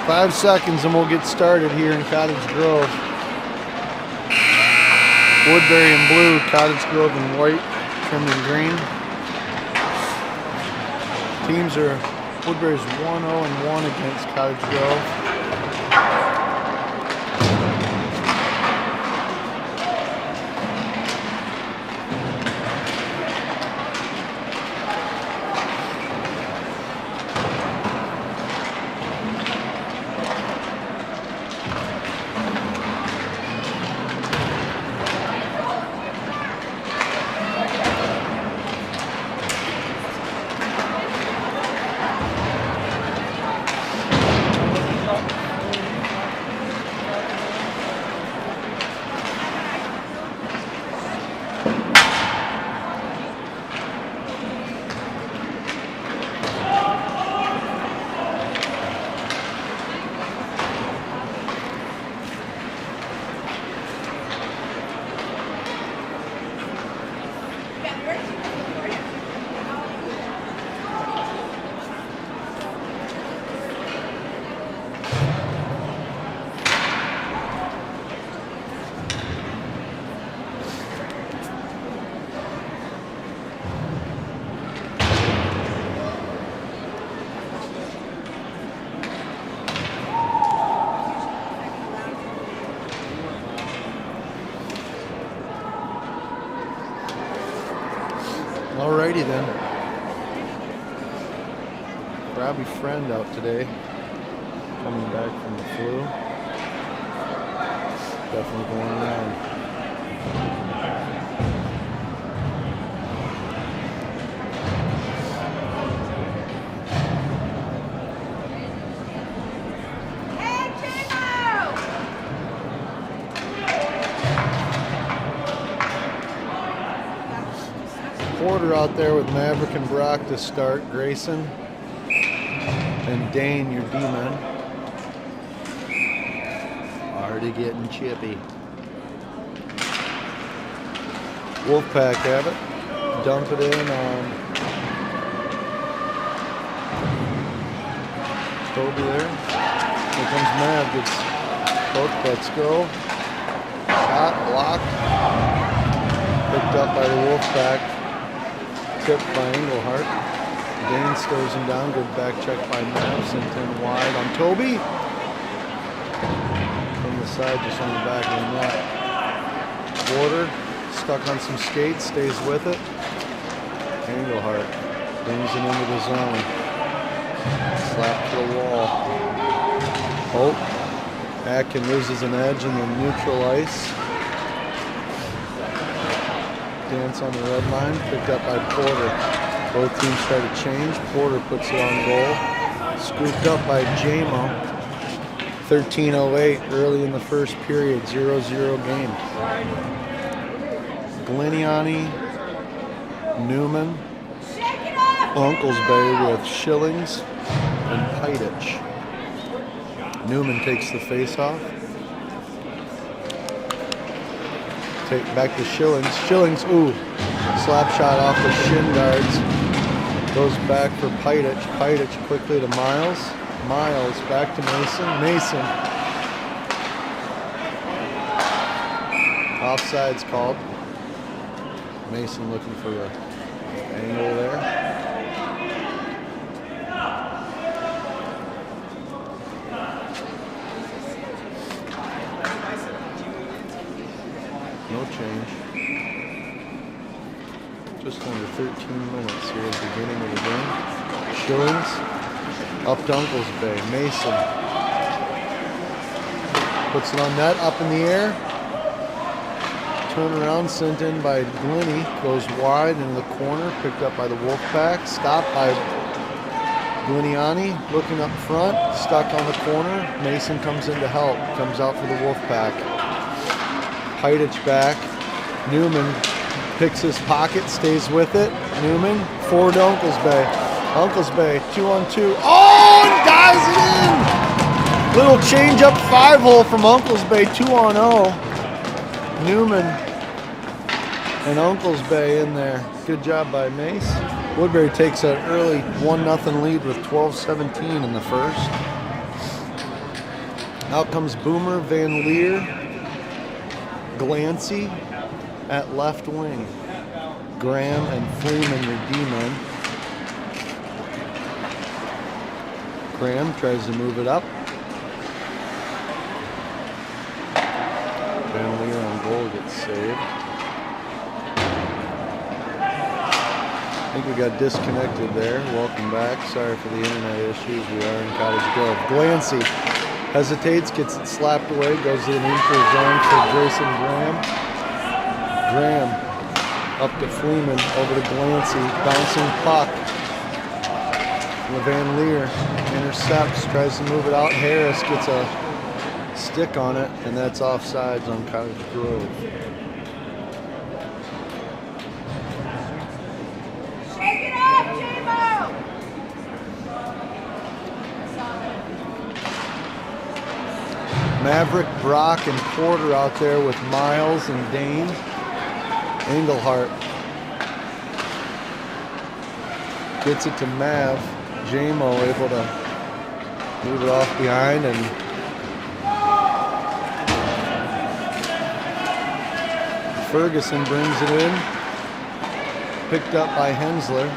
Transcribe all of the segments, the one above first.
5 seconds and we'll get started here in Cottage Grove. Woodbury in blue, Cottage Grove in white, trimmed in green. Teams are, Woodbury's 1-0-1 against Cottage Grove. Alrighty then. Grabby friend out today, coming back from the flu. Definitely going around. Porter out there with Maverick and Brock to start. Grayson and Dane, your D-men. Already getting chippy. Wolfpack have it. Dump it in on Toby there. Here comes Mav. Gets both. Let's go. Shot blocked. Picked up by the Wolfpack. Tip by Englehart. Dane stares him down. Good back check by Mav. Sent in wide on Toby. From the side, just on the back of the net. Porter stuck on some skates, stays with it. Englehart brings it into the zone. Slap to the wall. Oh, Atkin loses an edge in the neutral ice. Dance on the red line, picked up by Porter. Both teams try to change. Porter puts it on goal. Scooped up by J-Mo. 13:08 early in the first period, 0-0 game. Gliniani, Newman, Uncles Bay with Shillings and Pitich. Newman takes the face-off. Take back to Shillings. Shillings, ooh, slap shot off the shin guards. Goes back for Pitich. Pitich quickly to Miles. Miles back to Mason. Mason. Offside's called. Mason looking for the angle there. No change. Just under 13 minutes here at the beginning of the game. Shillings up to Uncles Bay. Mason puts it on net, up in the air. Turn around, sent in by Glenny. Goes wide into the corner, picked up by the Wolfpack. Stopped by Gliniani, looking up front, stuck on the corner. Mason comes in to help. Comes out for the Wolfpack. Pitich back. Newman picks his pocket, stays with it. Newman forward to Uncles Bay. Uncles Bay 2-on-2. Oh, and dives it in! Little change up 5-hole from Uncles Bay, 2-on-0. Newman and Uncles Bay in there. Good job by Mace. Woodbury takes an early 1-0 lead with 12:17 in the first. Out comes Boomer, Van Leer, Glancy at left wing. Graham and Freeman, your D-men. Graham tries to move it up. Van Leer on goal gets saved. I think we got disconnected there. Welcome back. Sorry for the internet issues. We are in Cottage Grove. Glancy hesitates, gets it slapped away, goes to the neutral zone for Grayson Graham. Graham up to Freeman, over to Glancy, bouncing puck. Van Leer intercepts, tries to move it out. Harris gets a stick on it, and that's offsides on Cottage Grove. Shake it up, J-Mo! Maverick, Brock, and Porter out there with Miles and Dane. Engelhart gets it to Mav. J-Mo able to move it off behind, and Ferguson brings it in. Picked up by Hensler.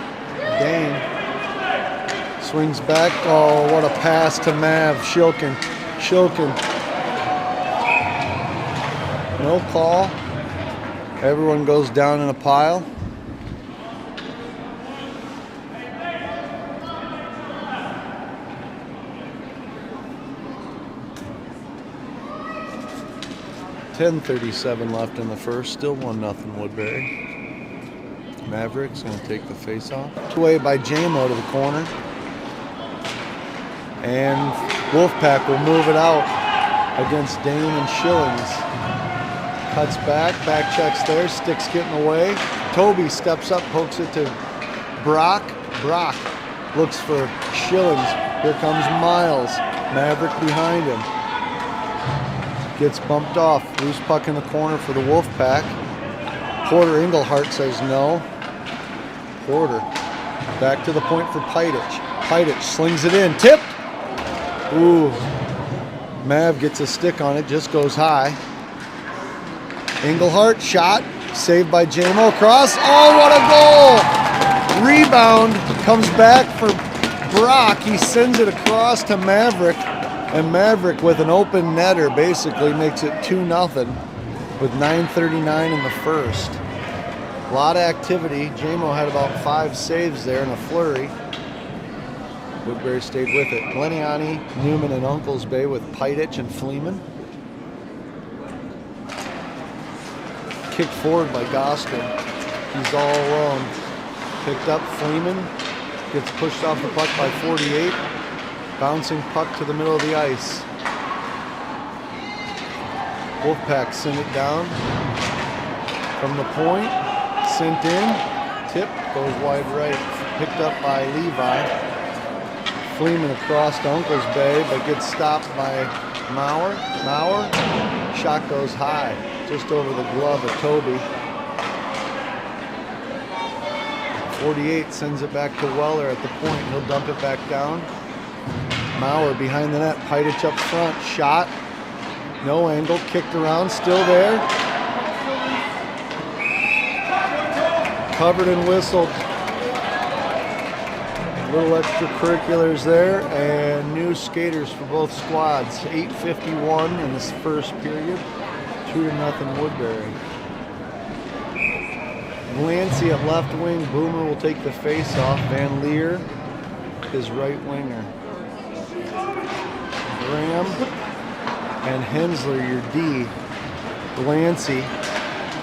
Dane swings back. Oh, what a pass to Mav. Shilkin. No call. Everyone goes down in a pile. .37 left in the first. Still 1-0 Woodbury. Mavericks going to take the face-off. Away by J-Mo to the corner. And Wolfpack will move it out against Dane and Schillings. Cuts back checks there, sticks getting away. Toby steps up, pokes it to Brock. Brock looks for Schillings. Here comes Miles. Maverick behind him. Gets bumped off. Loose puck in the corner for the Wolfpack. Porter Engelhart says no. Porter back to the point for Pidich. Pidich slings it in. Tipped! Ooh. Mav gets a stick on it, just goes high. Engelhart shot, saved by J-Mo. Cross. Oh, what a goal! Rebound comes back for Brock. He sends it across to Maverick, and Maverick with an open netter basically makes it 2-0 with 9:39 in the first. A lot of activity. J-Mo had about 5 saves there in a flurry. Woodbury stayed with it. Gleniani, Newman, and Uncles Bay with Pidich and Fleeman. Kicked forward by Goster. He's all alone. Picked up Fleeman. Gets pushed off the puck by 48. Bouncing puck to the middle of the ice. Wolfpack sent it down. From the point. Sent in. Tip goes wide right. Picked up by Levi. Fleeman across to Uncles Bay, but gets stopped by Maurer. Shot goes high, just over the glove of Toby. 48 sends it back to Weller at the point. He'll dump it back down. Maurer behind the net. Pidich up front. Shot. No angle. Kicked around. Still there. Covered and whistled. Little extracurriculars there, and new skaters for both squads. 8:51 in this first period. 2-0 Woodbury. Glancy at left wing. Boomer will take the face-off. Van Leer, his right winger. Graham and Hensler, your D. Glancy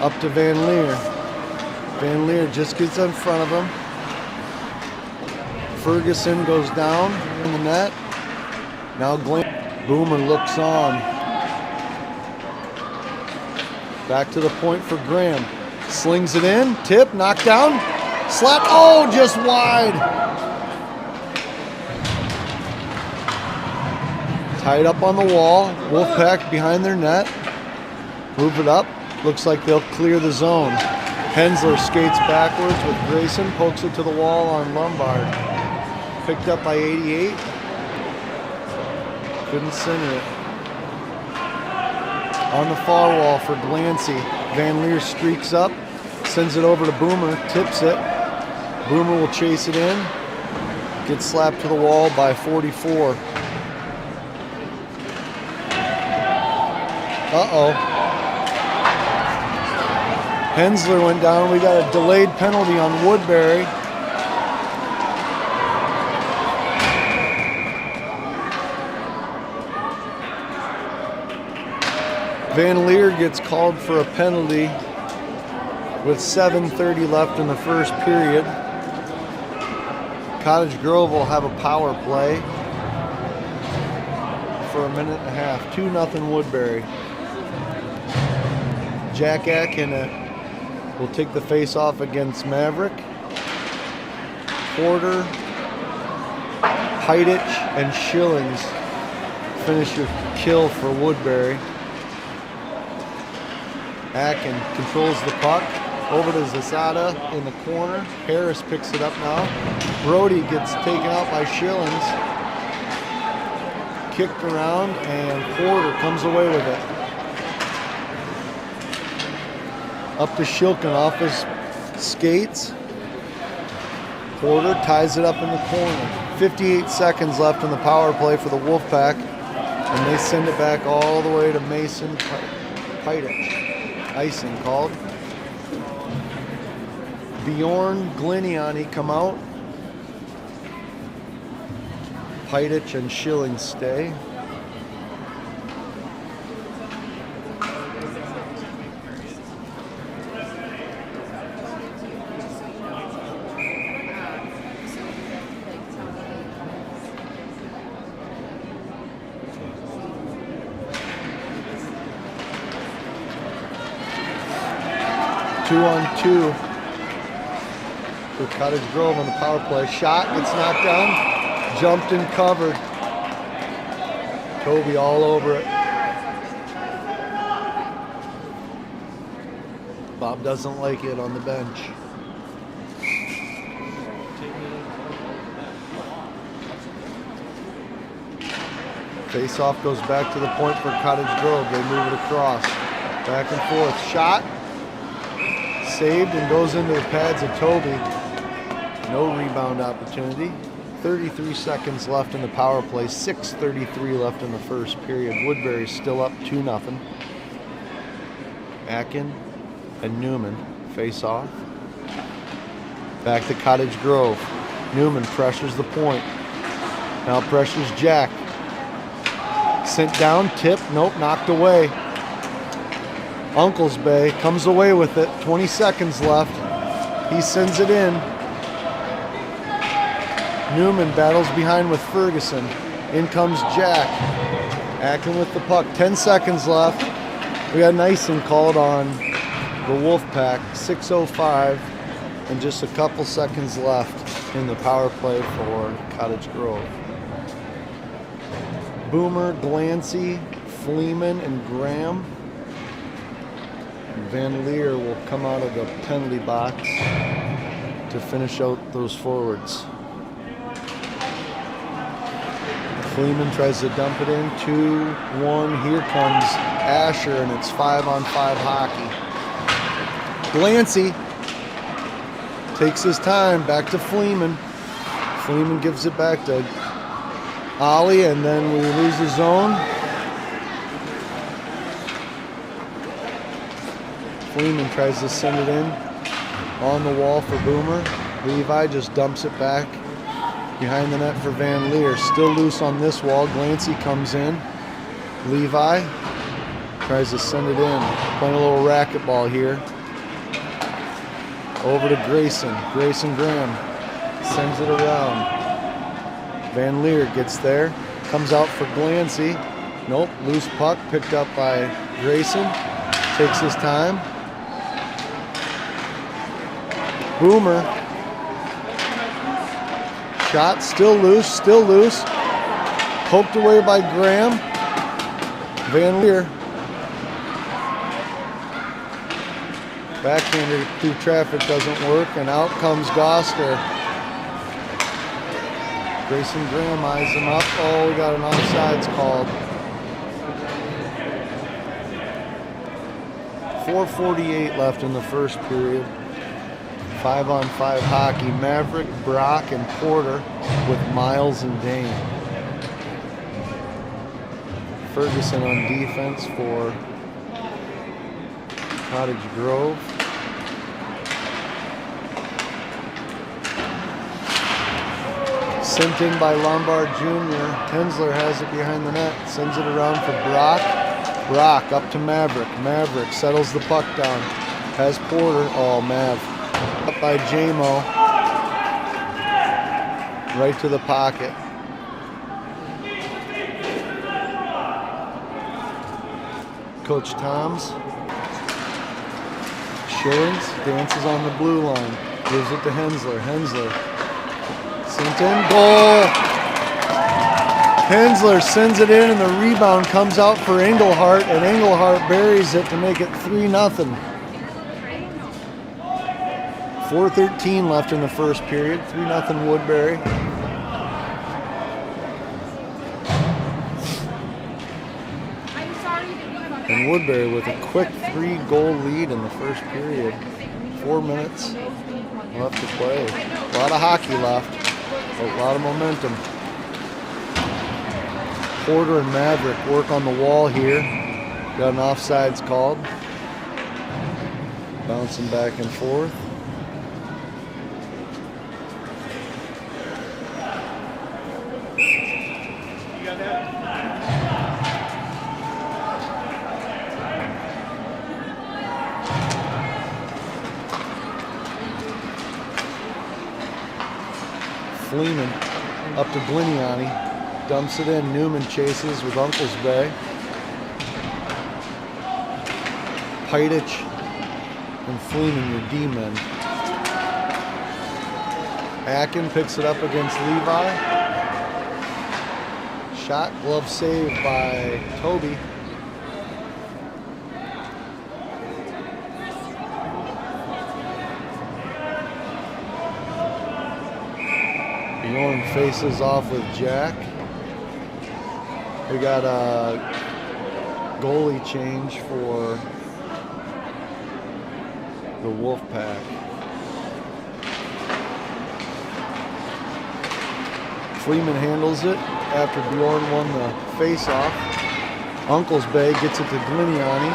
up to Van Leer. Van Leer just gets in front of him. Ferguson goes down in the net. Now Boomer looks on. Back to the point for Graham. Slings it in. Tip, knocked down. Slap. Oh, just wide. Tied up on the wall. Wolfpack behind their net. Move it up. Looks like they'll clear the zone. Hensler skates backwards with Grayson. Pokes it to the wall on Lombard. Picked up by 88. Couldn't center it. On the far wall for Glancy. Van Leer streaks up, sends it over to Boomer, tips it. Boomer will chase it in. Gets slapped to the wall by 44. Uh-oh. Hensler went down. We got a delayed penalty on Woodbury. Van Leer gets called for a penalty with 7:30 left in the first period. Cottage Grove will have a power play for a minute and a half. 2-0 Woodbury. Jack Atkin will take the face-off against Maverick. Porter, Cottage, and Schillings finish your kill for Woodbury. Atkin controls the puck. Over to Zasada in the corner. Harris picks it up now. Brody gets taken out by Schillings. Kicked around, and Porter comes away with it. Up to Shilkin off his skates. Porter ties it up in the corner. 58 seconds left in the power play for the Wolfpack, and they send it back all the way to Mason Cottage. Icing called. Bjorn Gliniani come out. Cottage and Schilling stay. Two on two for Cottage Grove on the power play. Shot gets knocked down, jumped and covered. Toby all over it. Bob doesn't like it on the bench. Face-off goes back to the point for Cottage Grove. They move it across. Back and forth. Shot. Saved and goes into the pads of Toby. No rebound opportunity. 33 seconds left in the power play. 6:33 left in the first period. Woodbury still up 2-0. Atkin and Newman face off. Back to Cottage Grove. Newman pressures the point. Now pressures Jack. Sent down, tip, nope, knocked away. Uncle's Bay comes away with it. 20 seconds left. He sends it in. Newman battles behind with Ferguson. In comes Jack. Atkin with the puck. 10 seconds left. We got an icing called on the Wolfpack. 6:05 and just a couple seconds left in the power play for Cottage Grove. Boomer, Glancy, Fleeman, and Graham. Van Leer will come out of the penalty box to finish out those forwards. Fleeman tries to dump it in. 2-1. Here comes Asher, and it's 5-on-5 hockey. Glancy takes his time. Back to Fleeman. Fleeman gives it back to Ollie, and then we lose the zone. Fleeman tries to send it in on the wall for Boomer. Levi just dumps it back behind the net for Van Leer. Still loose on this wall. Glancy comes in. Levi tries to send it in. Playing a little racquetball here. Over to Grayson. Grayson Graham sends it around. Van Leer gets there. Comes out for Glancy. Nope, loose puck picked up by Grayson. Takes his time. Boomer. Shot still loose. Poked away by Graham. Van Leer. Backhander through traffic doesn't work, and out comes Goster. Grayson Graham eyes him up. Oh, we got an offsides called. 4:48 left in the first period. 5-on-5 hockey. Maverick, Brock, and Porter with Miles and Dane. Ferguson on defense for Cottage Grove. Sent in by Lombard Jr. Hensler has it behind the net. Sends it around for Brock. Brock up to Maverick. Maverick settles the puck down. Has Porter. Oh, Mav. Up by J-Mo. Right to the pocket. Coach Toms. Shillings dances on the blue line. Gives it to Hensler. Hensler. Sent in. Goal! Hensler sends it in and the rebound comes out for Englehart, and Englehart buries it to make it 3-0. 4:13 left in the first period. 3-0 Woodbury. And Woodbury with a quick 3-goal lead in the first period. 4 minutes left to play. A lot of hockey left. A lot of momentum. Porter and Maverick work on the wall here. Got an offsides called. Bouncing back and forth. Fleeman up to Gliniani, dumps it in. Newman chases with Uncle's Bay. Pidich and Fleeman, your D-men. Akin picks it up against Levi. Shot, glove save by Toby. Bjorn faces off with Jack. We got a goalie change for the Wolfpack. Fleeman handles it after Bjorn won the face-off. Uncle's Bay gets it to Gliniani.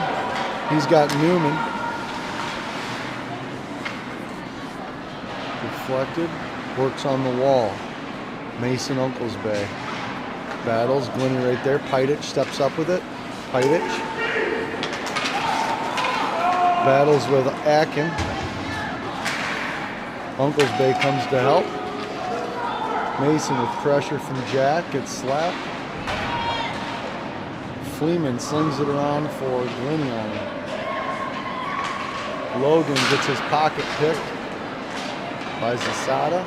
He's got Newman. Deflected. Works on the wall. Mason Uncle's Bay. Battles. Glenny right there. Pidich steps up with it. Pidich. Battles with Akin. Uncle's Bay comes to help. Mason with pressure from Jack. Gets slapped. Fleeman slings it around for Gliniani. Logan gets his pocket picked by Zasada.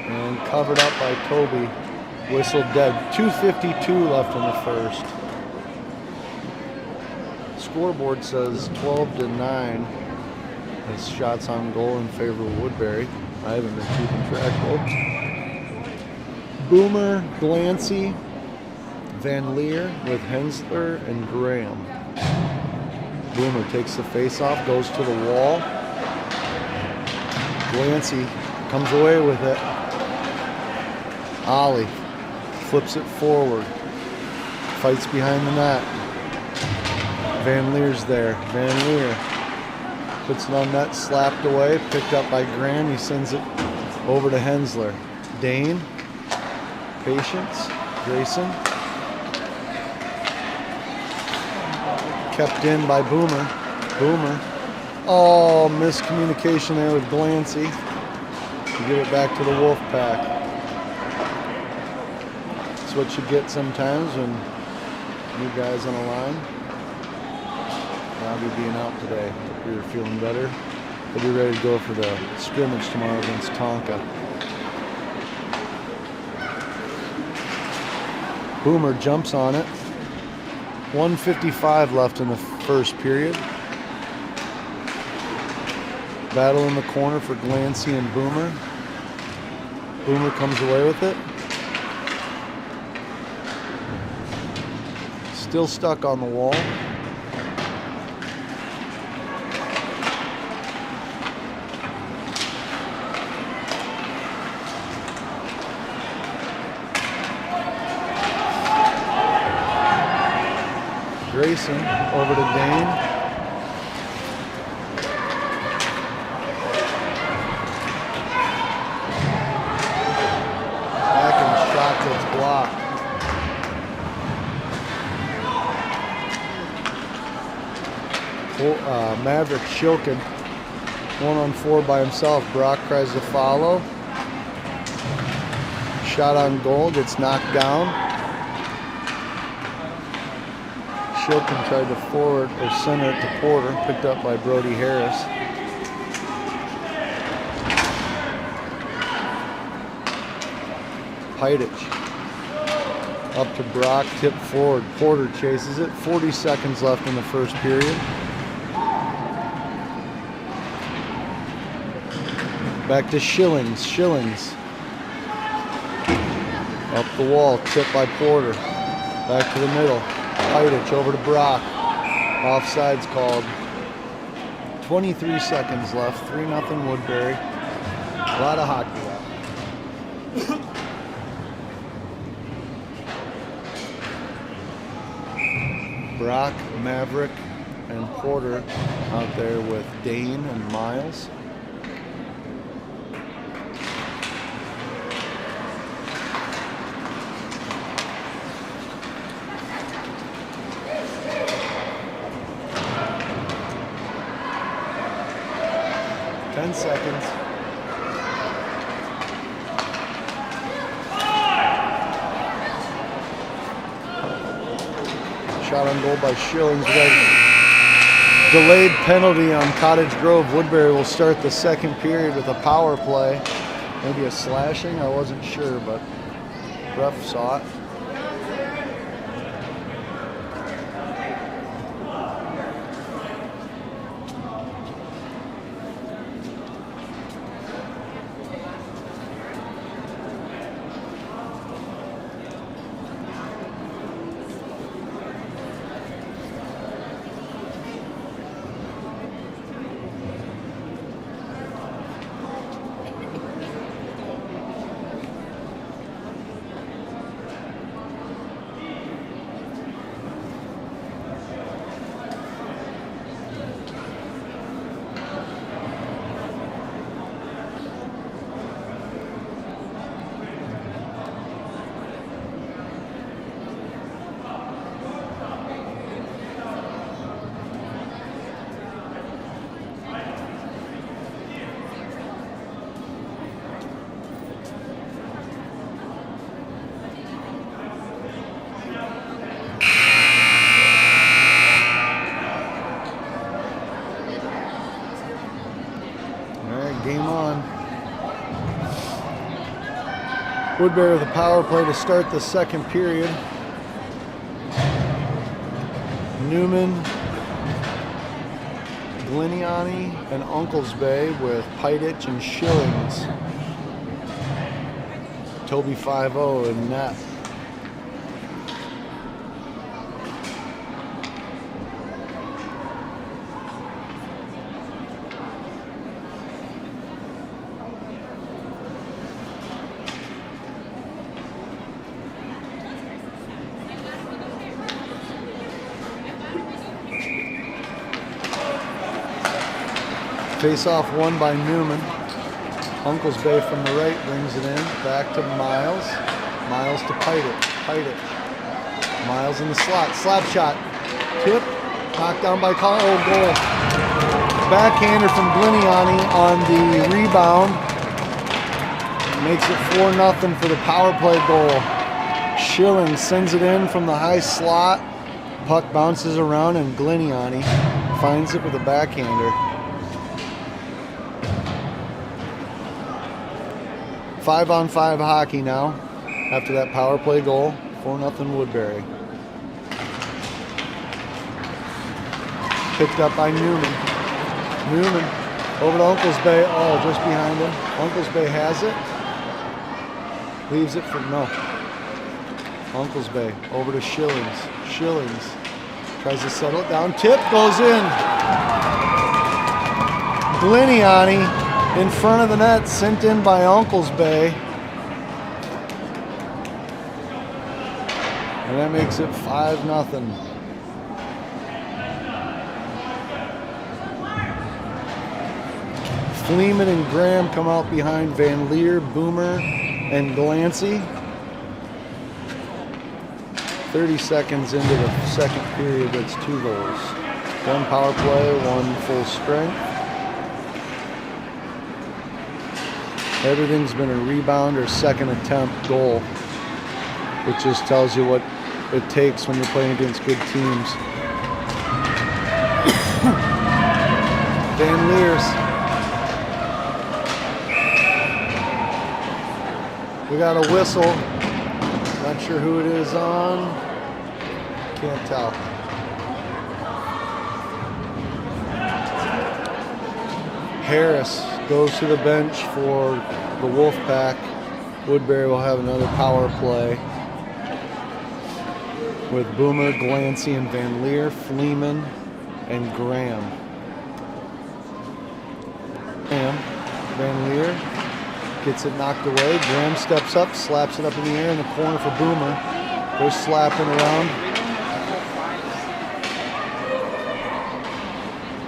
And covered up by Toby. Whistled dead. 2:52 left in the first. Scoreboard says 12-9. It's shots on goal in favor of Woodbury. I haven't been keeping track, folks. Boomer, Glancy, Van Leer with Hensler and Graham. Boomer takes the face-off, goes to the wall. Glancy comes away with it. Ollie flips it forward. Fights behind the net. Van Leer's there. Van Leer puts it on net, slapped away, picked up by Graham. He sends it over to Hensler. Dane. Patience. Grayson. Kept in by Boomer. Boomer. Oh, miscommunication there with Glancy. To give it back to the Wolfpack. That's what you get sometimes when new guys on the line. Robbie being out today. Hope you're feeling better. He'll be ready to go for the scrimmage tomorrow against Tonka. Boomer jumps on it. 1:55 left in the first period. Battle in the corner for Glancy and Boomer. Boomer comes away with it. Still stuck on the wall. Jackson over to Dane. Backing shot that's blocked. Maverick Shilkin, 1-on-4 by himself. Brock tries to follow. Shot on goal, gets knocked down. Shilkin tried to forward or center it to Porter, picked up by Brody Harris. Cottage up to Brock, tip forward. Porter chases it. 40 seconds left in the first period. Back to Shillings. Shillings up the wall, tip by Porter. Back to the middle. Cottage over to Brock. Offside's called. 23 seconds left. 3-0 Woodbury. A lot of hockey left. Brock, Maverick, and Porter out there with Dane and Miles. Seconds. Shot on goal by Shillings. We got a delayed penalty on Cottage Grove. Woodbury will start the second period with a power play. Maybe a slashing, I wasn't sure, but ref saw it. Game on. Woodbury with a power play to start the second period. Newman, Gliniani, and Uncles Bay with Cottage and Shillings. Toby 5-0 in net. Face-off won by Newman. Uncles Bay from the right brings it in. Back to Miles. Miles to Cottage. Miles in the slot. Slap shot. Tip. Knocked down by Colin. Oh, goal. Backhander from Gliniani on the rebound. Makes it 4-0 for the power play goal. Schilling sends it in from the high slot. Puck bounces around and Gliniani finds it with a backhander. 5-on-5 hockey now after that power play goal. 4-0 Woodbury. Picked up by Newman. Newman over to Uncles Bay. Oh, just behind him. Uncles Bay has it. Leaves it for no. Uncles Bay over to Shillings. Shillings tries to settle it down. Tip goes in. Gliniani in front of the net, sent in by Uncles Bay. And that makes it 5-0. Fleeman and Graham come out behind Van Leer, Boomer, and Glancy. 30 seconds into the second period, that's 2 goals. 1 power play, 1 full strength. Everything's been a rebound or second attempt goal, which just tells you what it takes when you're playing against good teams. Van Leers. We got a whistle. Not sure who it is on. Can't tell. Harris goes to the bench for the Wolfpack. Woodbury will have another power play with Boomer, Glancy, and Van Leer, Fleeman, and Graham. Van Leer gets it knocked away. Graham steps up, slaps it up in the air in the corner for Boomer. They're slapping around.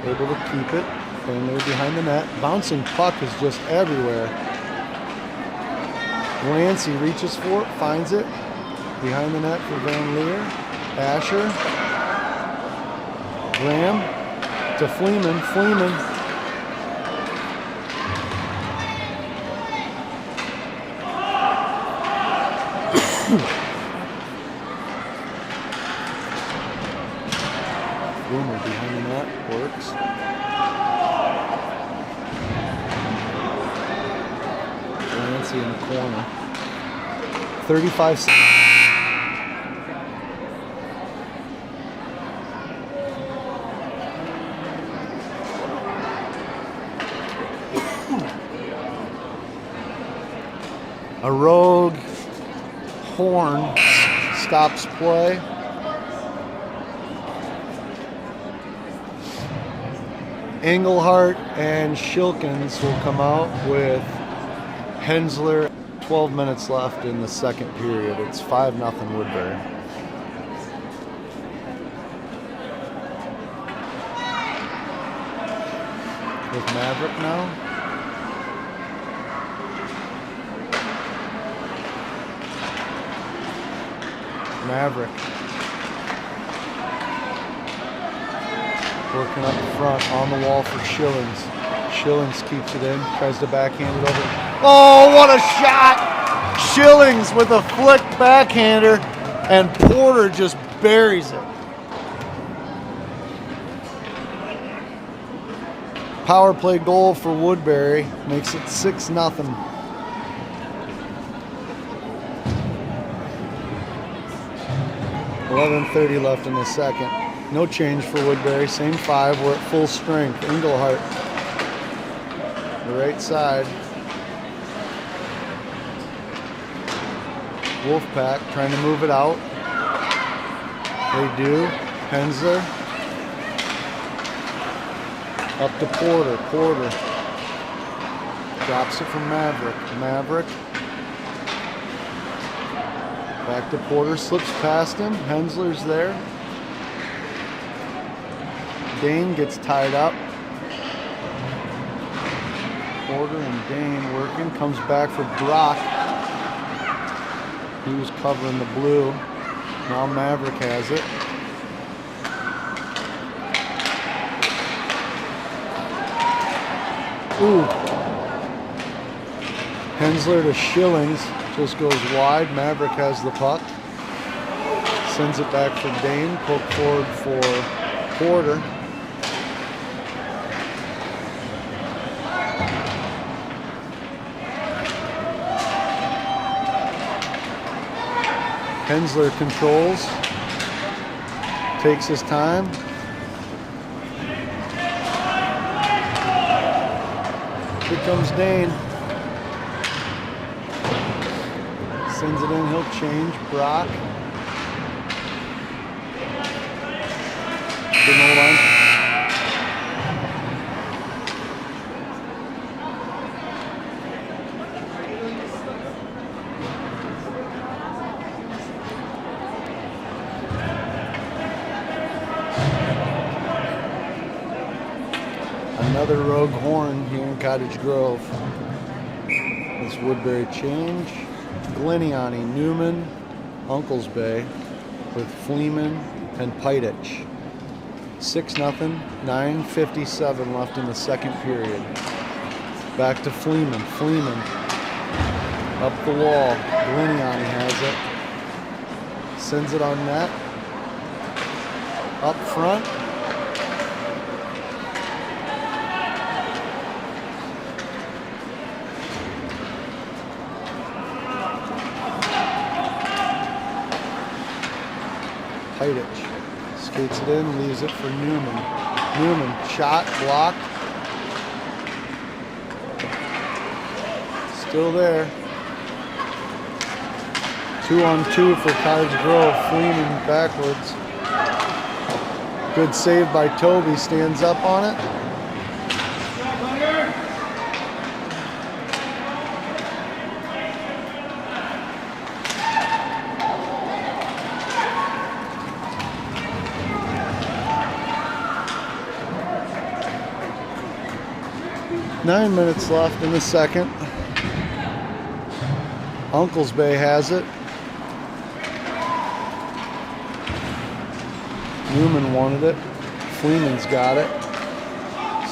Able to keep it. Van Leer behind the net. Bouncing puck is just everywhere. Glancy reaches for it, finds it. Behind the net for Van Leer. Asher. Graham to Fleeman. Fleeman. Boomer behind the net, works. Glancy in the corner. 35 seconds. A rogue horn stops play. Engelhart and Shilkins will come out with Hensler. 12 minutes left in the second period. It's 5-0 Woodbury. With Maverick now. Maverick working up front on the wall for Shillings. Shillings keeps it in, tries to backhand it over. Oh, what a shot! Shillings with a flick backhander, and Porter just buries it. Power play goal for Woodbury makes it 6-0. .30 left in the second. No change for Woodbury. Same 5. We're at full strength. Engelhart, the right side. Wolfpack trying to move it out. They do. Hensler. Up to Porter. Porter drops it from Maverick. Maverick. Back to Porter, slips past him. Hensler's there. Dane gets tied up. Porter and Dane working. Comes back for Brock. He was covering the blue. Now Maverick has it. Ooh. Hensler to Shillings. Just goes wide. Maverick has the puck. Sends it back for Dane. Poke forward for Porter. Hensler controls. Takes his time. Here comes Dane. Sends it in, he'll change. Brock. Didn't hold on. Another rogue horn here in Cottage Grove. This Woodbury change. Gleniani, Newman, Uncles Bay with Fleeman and Cottage. 6-0, 9:57 left in the second period. Back to Fleeman. Fleeman up the wall. Gleniani has it. Sends it on net. Up front. Cottage skates it in, leaves it for Newman. Newman, shot, blocked. Still there. 2-on-2 for Cottage Grove. Fleeman backwards. Good save by Toby. Stands up on it. Nine minutes left in the second. Uncles Bay has it. Newman wanted it. Fleeman's got it.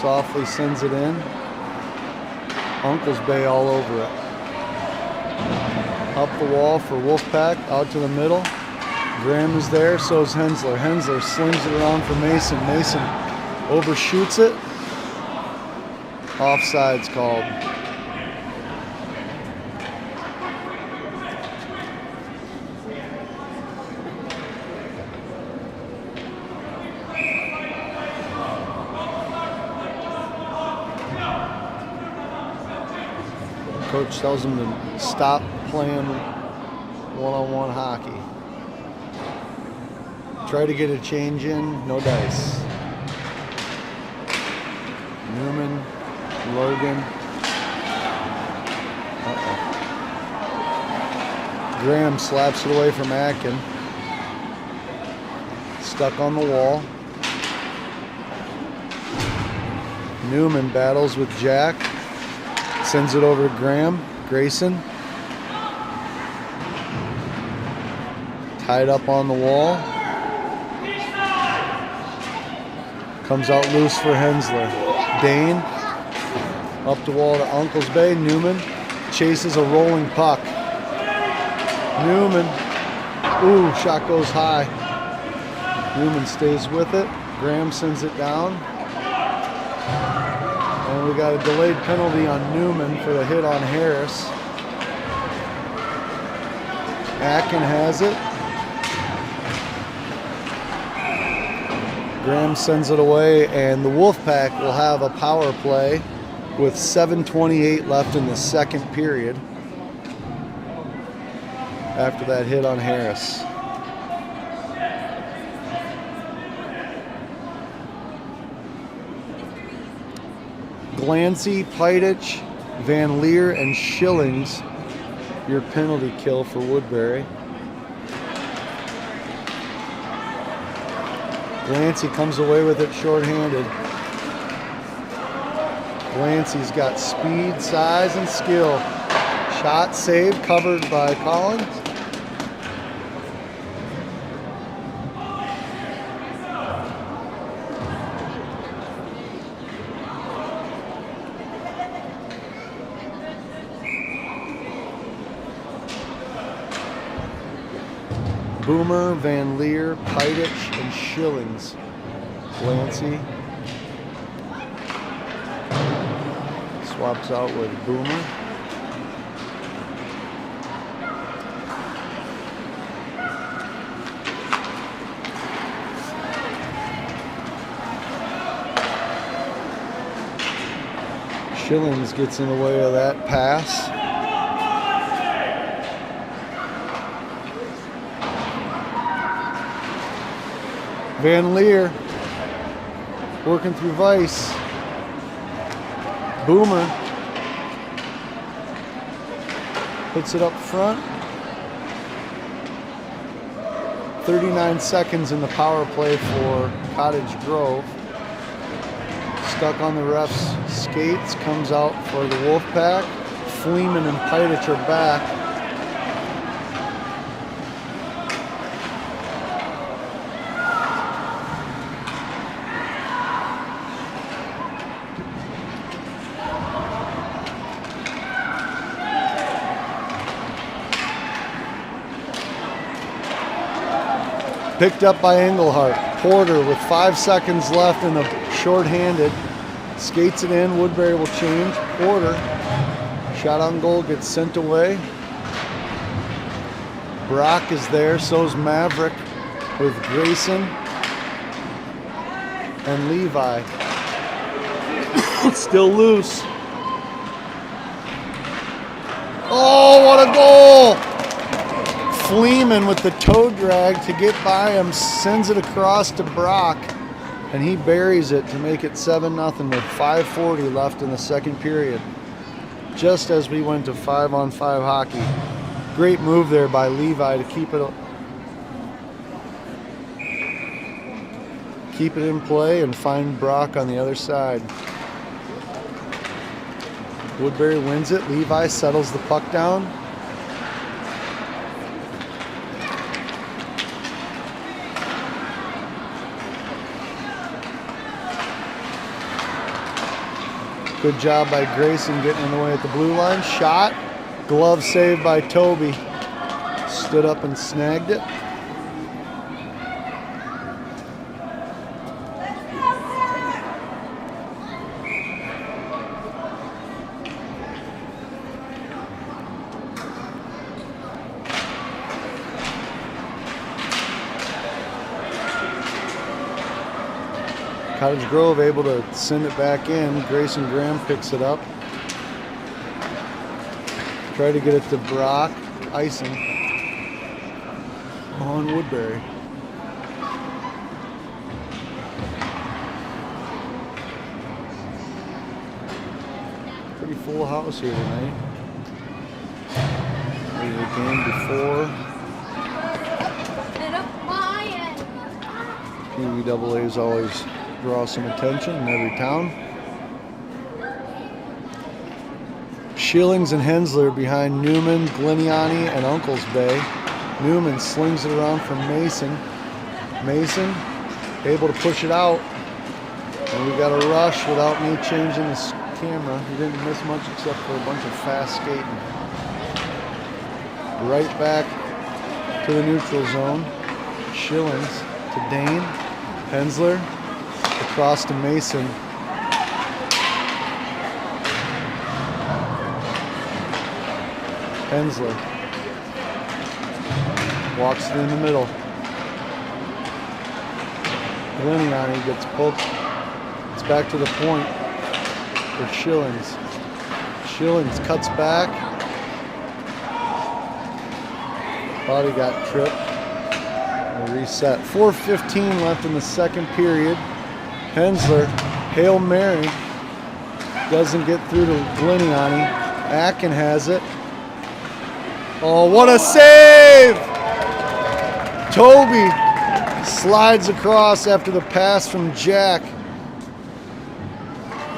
Softly sends it in. Uncles Bay all over it. Up the wall for Wolfpack. Out to the middle. Graham is there. So is Hensler. Hensler slings it around for Mason. Mason overshoots it. Offside's called. Coach tells him to stop playing one-on-one hockey. Try to get a change in, no dice. Newman, Logan. Graham slaps it away from Atkin. Stuck on the wall. Newman battles with Jack. Sends it over to Graham. Grayson. Tied up on the wall. Comes out loose for Hensler. Dane. Up the wall to Uncles Bay. Newman chases a rolling puck. Newman. Ooh, shot goes high. Newman stays with it. Graham sends it down. And we got a delayed penalty on Newman for the hit on Harris. Atkin has it. Graham sends it away, and the Wolfpack will have a power play with 7:28 left in the second period after that hit on Harris. Glancy, Cottage, Van Leer, and Schillings, your penalty kill for Woodbury. Glancy comes away with it shorthanded. Glancy's got speed, size, and skill. Shot saved, covered by Collins. Boomer, Van Leer, Cottage, and Schillings. Glancy swaps out with Boomer. Schillings gets in the way of that pass. Van Leer working through Weiss. Boomer puts it up front. 39 seconds in the power play for Cottage Grove. stuck on the ref's skates, comes out for the Wolfpack. Fleeman and Pidich are back. Picked up by Engelhart. Porter with 5 seconds left in the shorthanded. Skates it in. Woodbury will change. Porter, shot on goal, gets sent away. Brock is there. So's Maverick with Grayson and Levi. Still loose. Oh, what a goal! Fleeman with the toe drag to get by him, sends it across to Brock, and he buries it to make it 7-0 with 5:40 left in the second period. Just as we went to 5-on-5 hockey. Great move there by Levi to keep it in play and find Brock on the other side. Woodbury wins it. Levi settles the puck down. Good job by Grayson getting in the way at the blue line. Shot. Glove save by Toby. Stood up and snagged it. Cottage Grove able to send it back in. Grayson Graham picks it up. Try to get it to Brock. Icing on Woodbury. Pretty full house here tonight. Maybe the game before. PWAA always draw some attention in every town. Schillings and Hensler behind Newman, Gliniani, and Uncles Bay. Newman slings it around for Mason. Mason able to push it out. And we got a rush without me changing this camera. He didn't miss much except for a bunch of fast skating. Right back to the neutral zone. Schillings to Dane. Hensler across to Mason. Hensler walks it in the middle. Gliniani gets pulled. It's back to the point for Schillings. Schillings cuts back. Thought he got tripped. And reset. 4:15 left in the second period. Hensler, Hail Mary, doesn't get through to Gliniani. Akin has it. Oh, what a save! Toby slides across after the pass from Jack.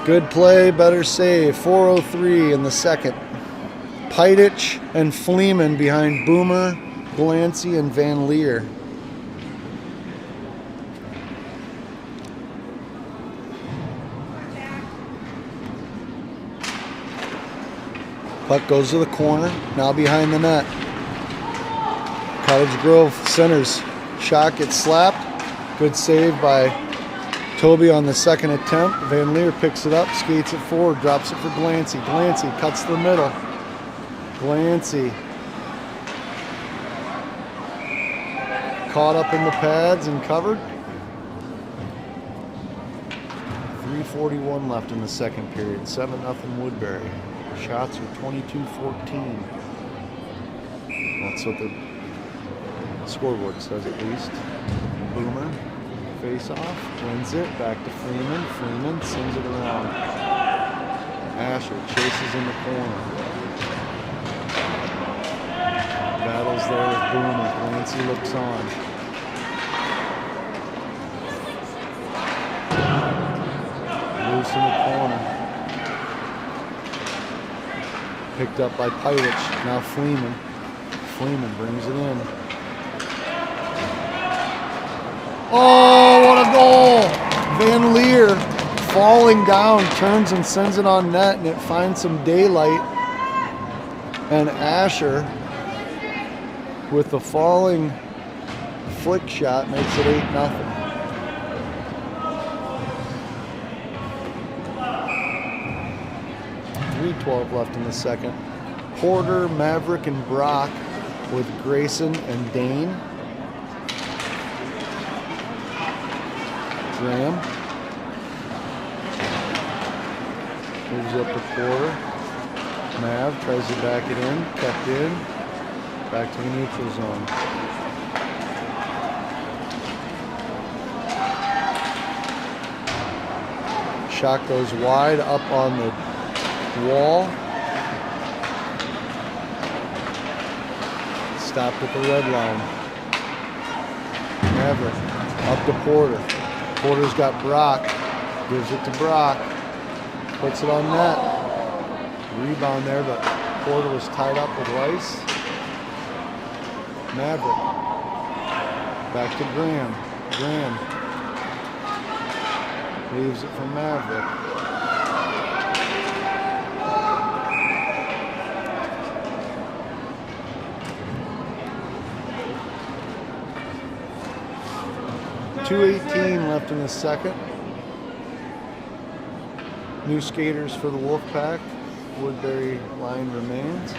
Good play, better save. 4:03 in the second. Pidich and Fleeman behind Boomer, Glancy, and Van Leer. Puck goes to the corner, now behind the net. Cottage Grove centers. Shot gets slapped. Good save by Toby on the second attempt. Van Leer picks it up, skates it forward, drops it for Glancy. Glancy cuts the middle. Glancy caught up in the pads and covered. 3:41 left in the second period. 7-0 Woodbury. Shots are 22-14. That's what the scoreboard says at least. Boomer, face off, wins it, back to Freeman. Freeman sends it around. Asher chases in the corner. Battles there with Boomer. Glancy looks on. loose in the corner. Picked up by Pyrich. Now Fleeman. Fleeman brings it in. Oh, what a goal! Van Leer falling down, turns and sends it on net, and it finds some daylight. And Asher, with the falling flick shot, makes it 8-0. .312 left in the second. Porter, Maverick, and Brock with Grayson and Dane. Graham moves up to Porter. Mav tries to back it in, kept in, back to the neutral zone. Shot goes wide up on the wall. Stopped at the red line. Maverick up to Porter. Porter's got Brock. Gives it to Brock. Puts it on net. Rebound there, but Porter was tied up with Rice. Maverick. Back to Graham. Graham. Leaves it for Maverick. .218 left in the second. New skaters for the Wolfpack. Woodbury line remains.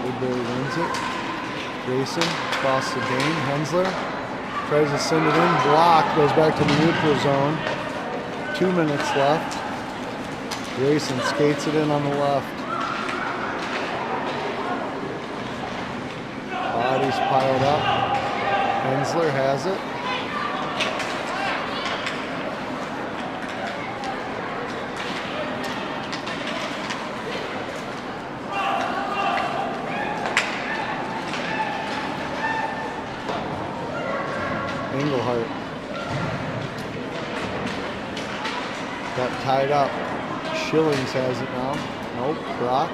Woodbury wins it. Grayson across the Dane. Hensler tries to send it in. Blocked. Goes back to the neutral zone. 2 minutes left. Grayson skates it in on the left. Bodies piled up. Hensler has it. Engelhardt got tied up. Schillings has it now. Nope. Brock.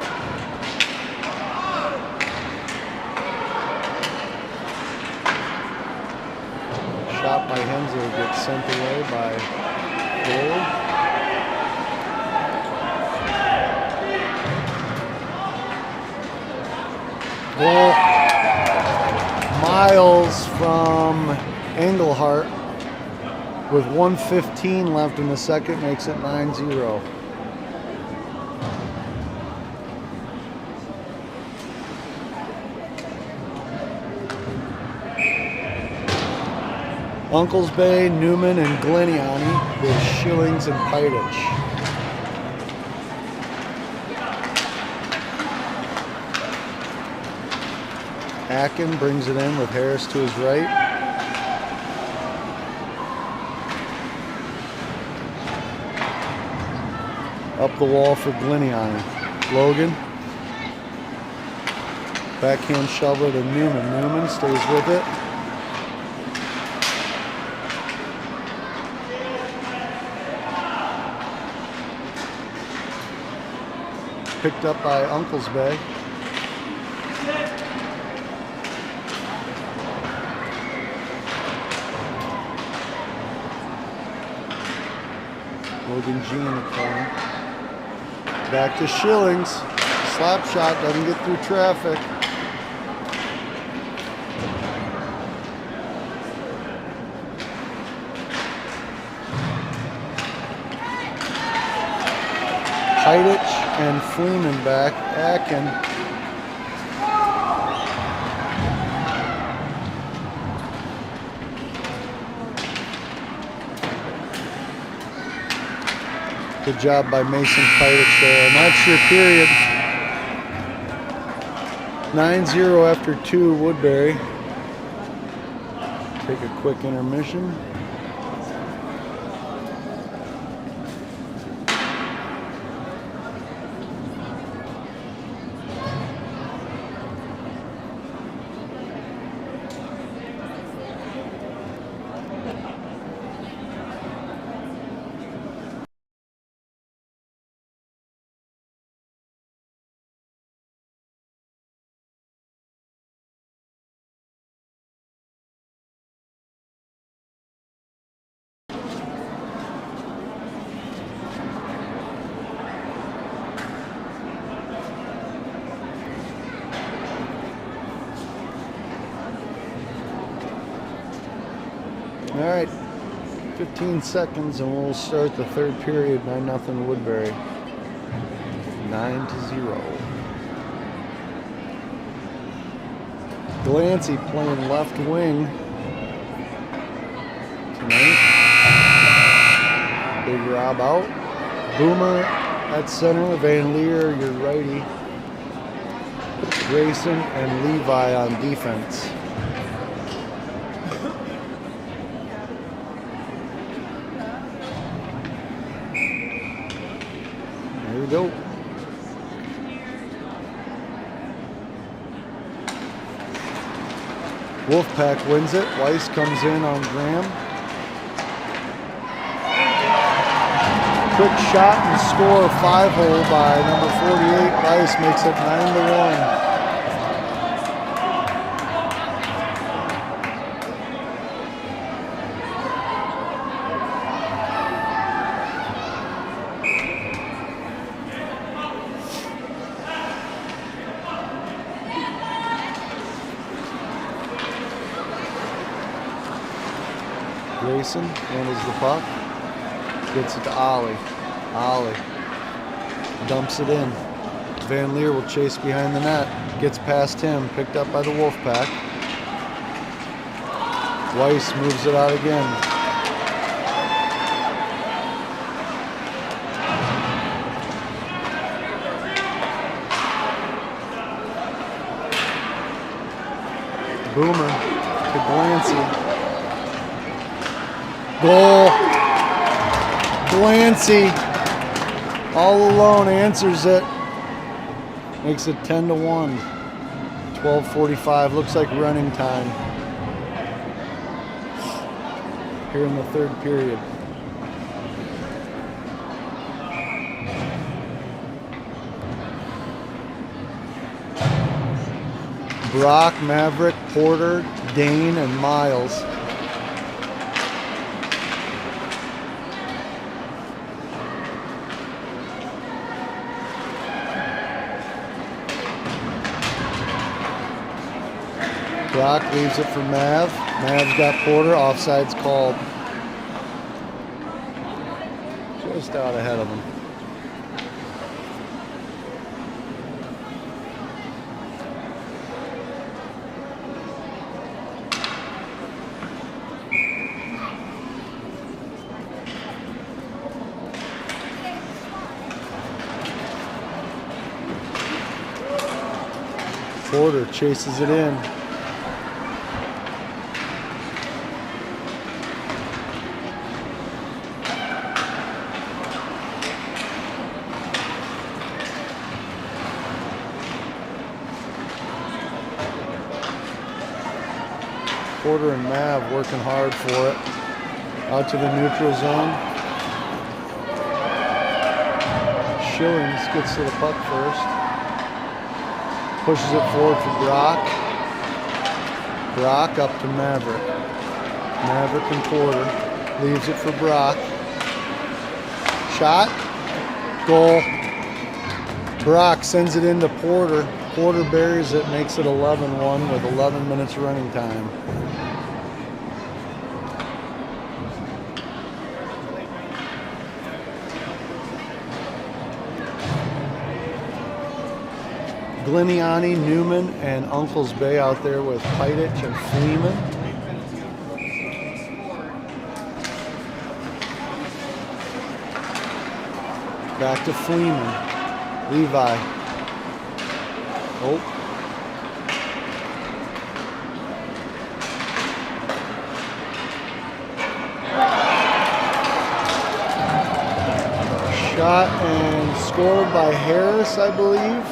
Shot by Hensler gets sent away by Goal. Miles from Engelhardt with 1:15 left in the second makes it 9-0. Uncles Bay, Newman, and Gleniani with Schillings and Pydich. Akin brings it in with Harris to his right. Up the wall for Gleniani. Logan. Backhand shovel to Newman. Newman stays with it. Picked up by Uncles Bay. Logan G in the corner. Back to Schillings. Slap shot doesn't get through traffic. Pydich and Fleeman back. Akin. Good job by Mason Pydich there. And that's your period. 9-0 after 2, Woodbury. Take a quick intermission. All right, 15 seconds and we'll start the third period. 9-0 Woodbury. 9-0. Glancy playing left wing tonight. Big Rob out. Boomer at center. Van Leer, your righty. Grayson and Levi on defense. There we go. Wolfpack wins it. Weiss comes in on Graham. Quick shot and score, 5-hole by number 48. Weiss makes it 9-1. Grayson handles the puck, gets it to Ollie. Ollie dumps it in. Van Leer will chase behind the net, gets past him, picked up by the Wolfpack. Weiss moves it out again. Boomer to Glancy. Goal. Glancy all alone answers it. Makes it 10-1. 12:45. Looks like running time here in the third period. Brock, Maverick, Porter, Dane, and Miles. Brock leaves it for Mav. Mav's got Porter. Offside's called. Just out ahead of him. Porter chases it in. Porter and Mav working hard for it. Out to the neutral zone. Schillings gets to the puck first. Pushes it forward for Brock. Brock up to Maverick. Maverick and Porter. Leaves it for Brock. Shot. Goal. Brock sends it into Porter. Porter buries it, makes it 11-1 with 11 minutes running time. Gliniani, Newman, and Uncle's Bay out there with Cottage and Fleeman. Back to Fleeman. Levi. Oh. Shot and scored by Harris, I believe.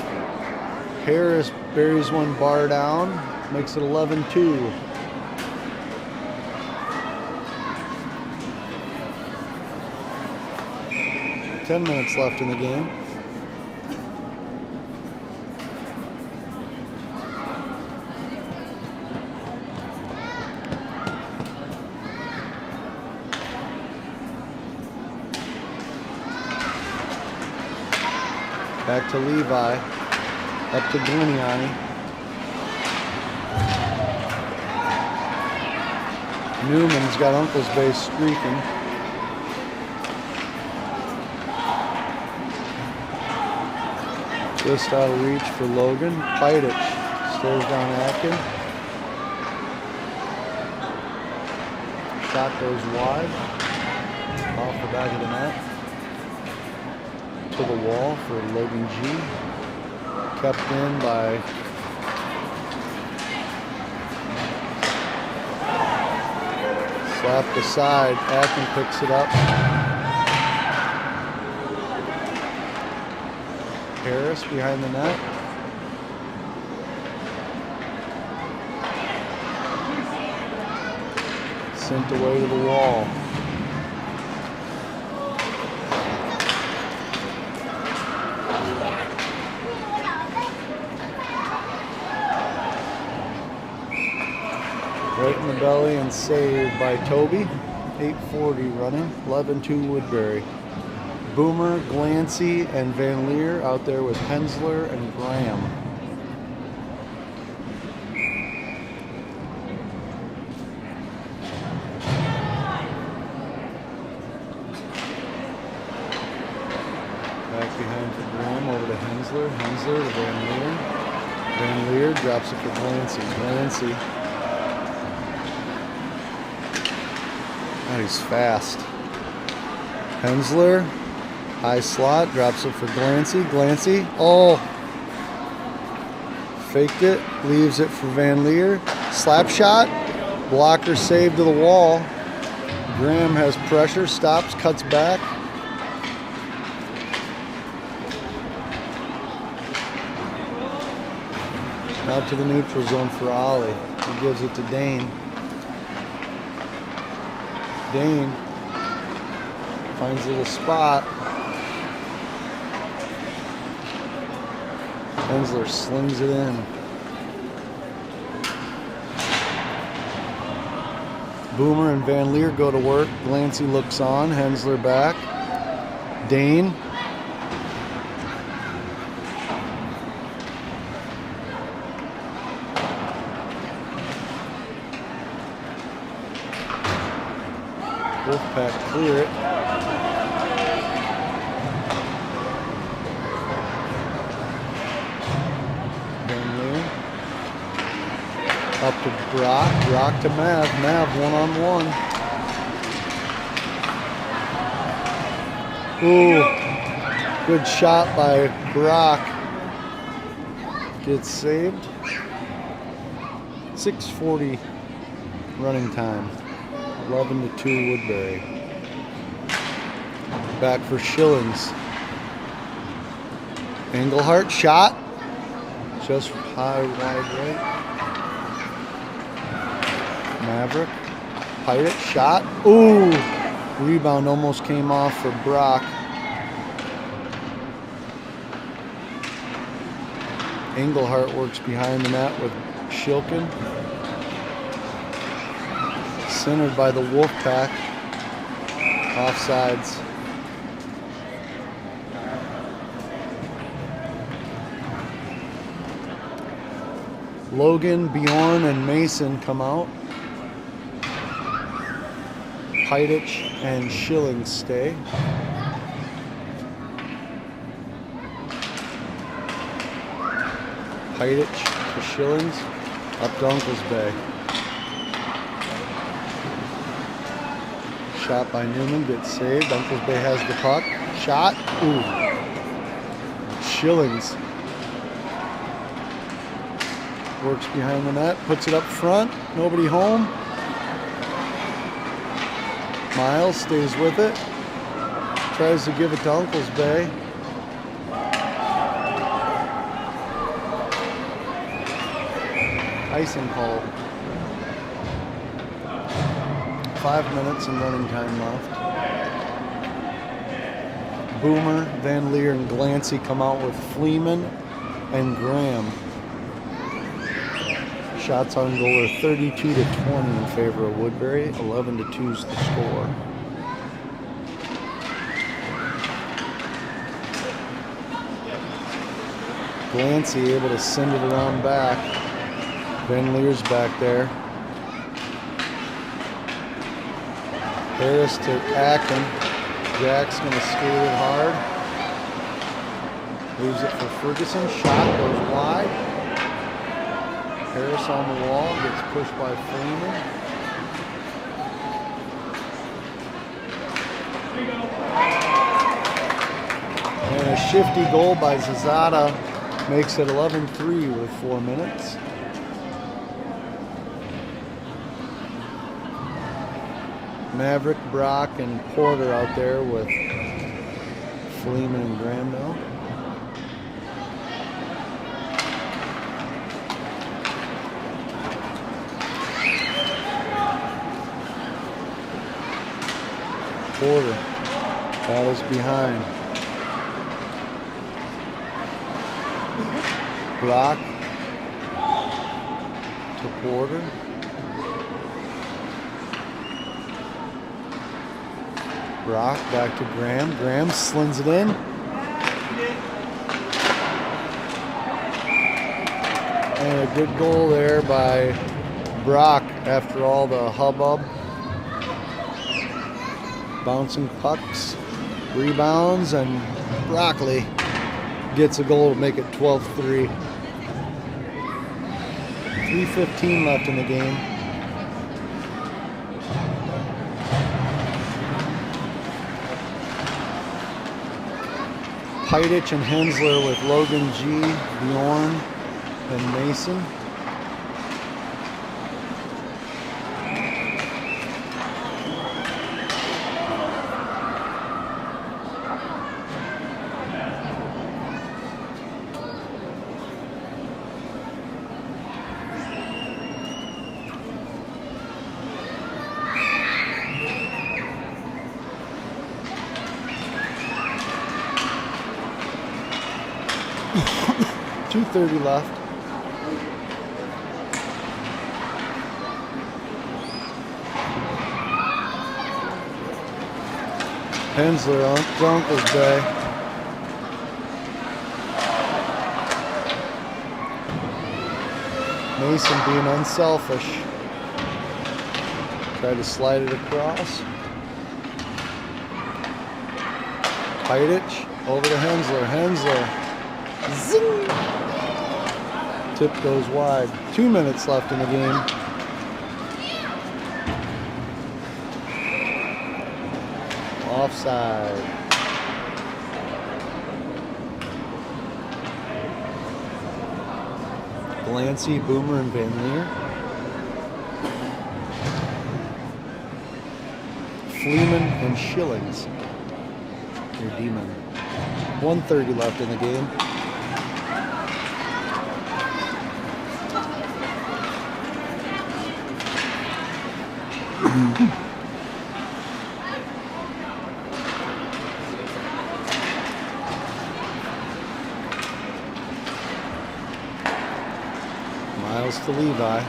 Harris buries one bar down, makes it 11-2. Ten minutes left in the game. Back to Levi. Up to Gliniani. Newman's got Uncle's Bay streaking. Just out of reach for Logan. Cottage stares down Atkin. Shot goes wide. Off the back of the net. To the wall for Logan G. Kept in by slapped aside. Atkin picks it up. Harris behind the net. Sent away to the wall. Right in the belly and saved by Toby. 8:40 running. 11-2 Woodbury. Boomer, Glancy, and Van Leer out there with Hensler and Graham. Back behind for Graham, over to Hensler. Hensler to Van Leer. Van Leer drops it for Glancy. Glancy. Oh, he's fast. Hensler. High slot, drops it for Glancy. Glancy, oh! Faked it, leaves it for Van Leer. Slap shot, blocker saved to the wall. Graham has pressure, stops, cuts back. Out to the neutral zone for Ollie. He gives it to Dane. Dane finds a little spot. Hensler slings it in. Boomer and Van Leer go to work. Glancy looks on. Hensler back. Dane. Wolfpack clear it. Up to Brock, Brock to Mav, Mav one-on-one. Ooh, good shot by Brock. Gets saved. 6:40 running time. 11-2 Woodbury. Back for Schillings. Engelhart shot. Just high, wide right. Maverick, Pirate shot. Ooh, rebound almost came off for Brock. Engelhart works behind the net with Shilkin. Centered by the Wolfpack. Offsides. Logan, Bjorn, and Mason come out. Cottage and Schilling stay. Cottage to Schillings, up to Uncle's Bay. Shot by Newman, gets saved. Uncle's Bay has the puck. Shot, ooh. Schillings works behind the net, puts it up front, nobody home. Miles stays with it, tries to give it to Uncle's Bay. Icing call. 5 minutes and running time left. Boomer, Van Leer, and Glancy come out with Fleeman and Graham. Shots on goal are 32-20 in favor of Woodbury. 11-2 is the score. Glancy able to send it around back. Van Leer's back there. Harris to Acken. Jack's going to skate it hard. Leaves it for Ferguson. Shot goes wide. Harris on the wall. Gets pushed by Freeman. And a shifty goal by Zazada makes it 11-3 with 4 minutes. Maverick, Brock, and Porter out there with Fleeman and Granville. Porter battles behind. Brock to Porter. Brock back to Graham. Graham slings it in. And a good goal there by Brock after all the hubbub. Bouncing pucks, rebounds, and Broccoli gets a goal to make it 12-3. 3:15 left in the game. Pidich and Hensler with Logan G, Bjorn, and Mason. .230 left. Hensler on to Uncle's Bay. Mason being unselfish. Tried to slide it across. Pidich over to Hensler. Hensler. Zing! Tip goes wide. 2 minutes left in the game. Offside. Glancy, Boomer, and Van Leer. Fleeman and Schillings. Your D-men. 1:30 left in the game. Miles to Levi.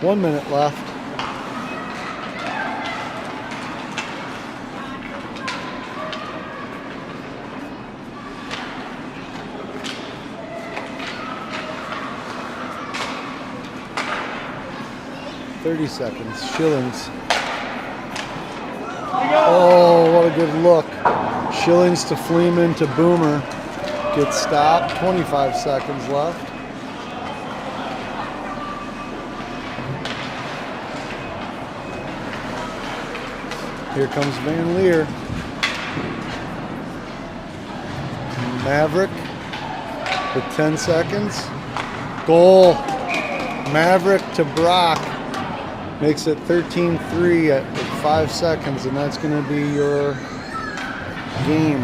One minute left. .30 Schillings. Oh, what a good look. Schillings to Fleeman to Boomer. Gets stopped. 25 seconds left. Here comes Van Leer. Maverick with 10 seconds. Goal. Maverick to Brock. Makes it 13-3 at 5 seconds, and that's going to be your game.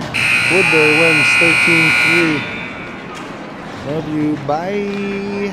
Woodbury wins 13-3. Love you. Bye.